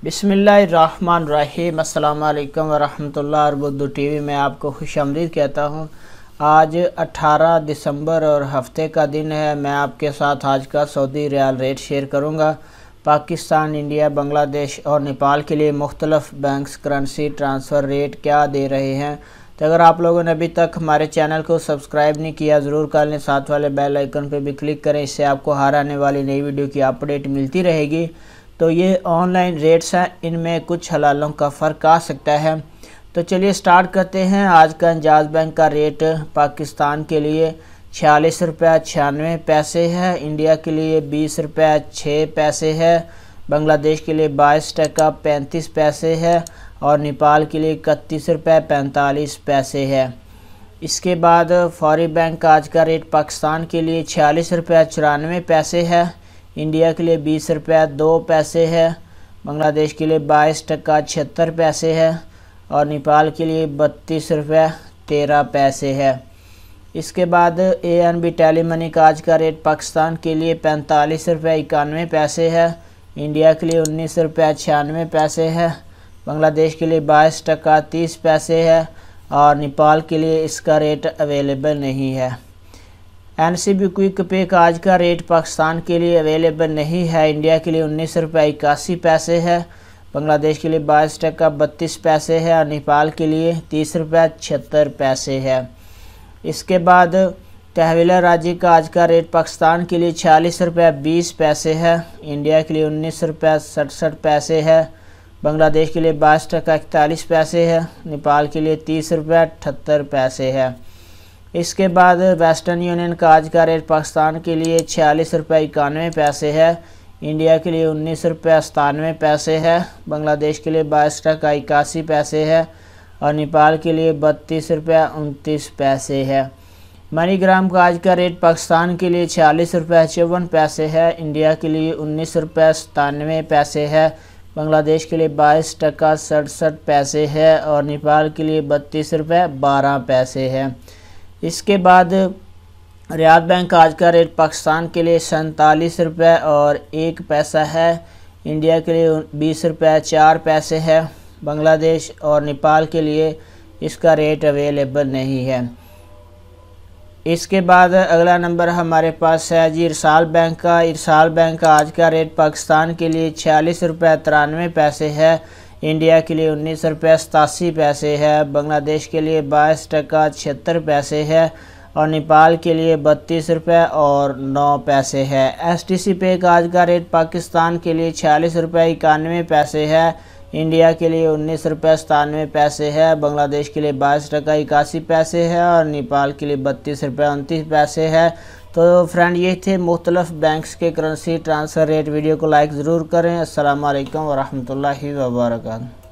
बिस्मिल्लाहिर्रहमानिर्रहीम। अस्सलाम वालेकुम वरहमतुल्लाह। उर्दू टीवी में आपको खुशामदीद कहता हूँ। आज 18 दिसंबर और हफ्ते का दिन है। मैं आपके साथ आज का सऊदी रियाल रेट शेयर करूँगा। पाकिस्तान, इंडिया, बांग्लादेश और नेपाल के लिए मुख्तलिफ बैंक्स करेंसी ट्रांसफ़र रेट क्या दे रहे हैं। तो अगर आप लोगों ने अभी तक हमारे चैनल को सब्सक्राइब नहीं किया ज़रूर कर लें, साथ वाले बेल आइकन पर भी क्लिक करें। इससे आपको हर आने वाली नई वीडियो की अपडेट मिलती रहेगी। तो ये ऑनलाइन रेट्स हैं, इनमें कुछ हलालों का फ़र्क आ सकता है। तो चलिए स्टार्ट करते हैं। आज का एंजाज बैंक का रेट पाकिस्तान के लिए 46 रुपया 96 पैसे है, इंडिया के लिए 20 रुपया 6 पैसे है, बांग्लादेश के लिए 22 टका 35 पैसे है और नेपाल के लिए 31 रुपया 45 पैसे है। इसके बाद फौरी बैंक का आज का रेट पाकिस्तान के लिए 46 रुपया 94 पैसे है, इंडिया के लिए 20 रुपया 2 पैसे है, बांग्लादेश के लिए 22 टका 76 पैसे है और नेपाल के लिए 32 रुपया 13 पैसे है। इसके बाद ANB टेलीमनी का आज का रेट पाकिस्तान के लिए 45 रुपया 91 पैसे है, इंडिया के लिए 19 रुपया 96 पैसे है, बांग्लादेश के लिए 22 टका 30 पैसे है और नेपाल के लिए इसका रेट अवेलेबल नहीं है। NCB क्विक पे का आज का रेट पाकिस्तान के लिए अवेलेबल नहीं है, इंडिया के लिए 19 रुपया 81 पैसे है, बांग्लादेश के लिए 22 टका 32 पैसे है और नेपाल के लिए 30 रुपया 76 पैसे है। इसके बाद तहवील राजी का आज का रेट पाकिस्तान के लिए 46 रुपया 20 पैसे है, इंडिया के लिए 19 रुपया 67 पैसे है, बांग्लादेश के लिए 22 टका 41 पैसे है, नेपाल के लिए 30 रुपया 78 पैसे है। इसके बाद वेस्टर्न यूनियन का आज का रेट पाकिस्तान के लिए 46 रुपया 91 पैसे है, इंडिया के लिए 19 रुपया 97 पैसे है, बांग्लादेश के लिए 22 टका 81 पैसे है और नेपाल के लिए 32 रुपया 29 पैसे है। मनीग्राम का आज का रेट पाकिस्तान के लिए 46 रुपया 54 पैसे है, इंडिया के लिए 19 रुपया 97 पैसे है, बांग्लादेश के लिए 22 टका 67 पैसे है और नेपाल के लिए 32 रुपया 12 पैसे है। इसके बाद रियाल बैंक का आज का रेट पाकिस्तान के लिए 47 रुपये और 1 पैसा है, इंडिया के लिए 20 रुपया 4 पैसे है, बांग्लादेश और नेपाल के लिए इसका रेट अवेलेबल नहीं है। इसके बाद अगला नंबर हमारे पास है जी इरसाल बैंक का। इरसाल बैंक का आज का रेट पाकिस्तान के लिए 46 रुपया 93 पैसे है, इंडिया के लिए 19 रुपया 87 पैसे है, बांग्लादेश के लिए 22 टका 76 पैसे है और नेपाल के लिए 32 रुपया और 9 पैसे है। STC पे का आज का रेट पाकिस्तान के लिए 46 रुपया 91 पैसे है, इंडिया के लिए 19 रुपया 97 पैसे है, बांग्लादेश के लिए 22 टका 81 पैसे है और नेपाल के लिए 32 रुपया 29 पैसे है। तो फ्रेंड ये थे मुख्तलिफ बैंक्स के करेंसी ट्रांसफ़र रेट। वीडियो को लाइक ज़रूर करें। अस्सलाम वालेकुम वरहमतुल्लाहि वबरकातुहू।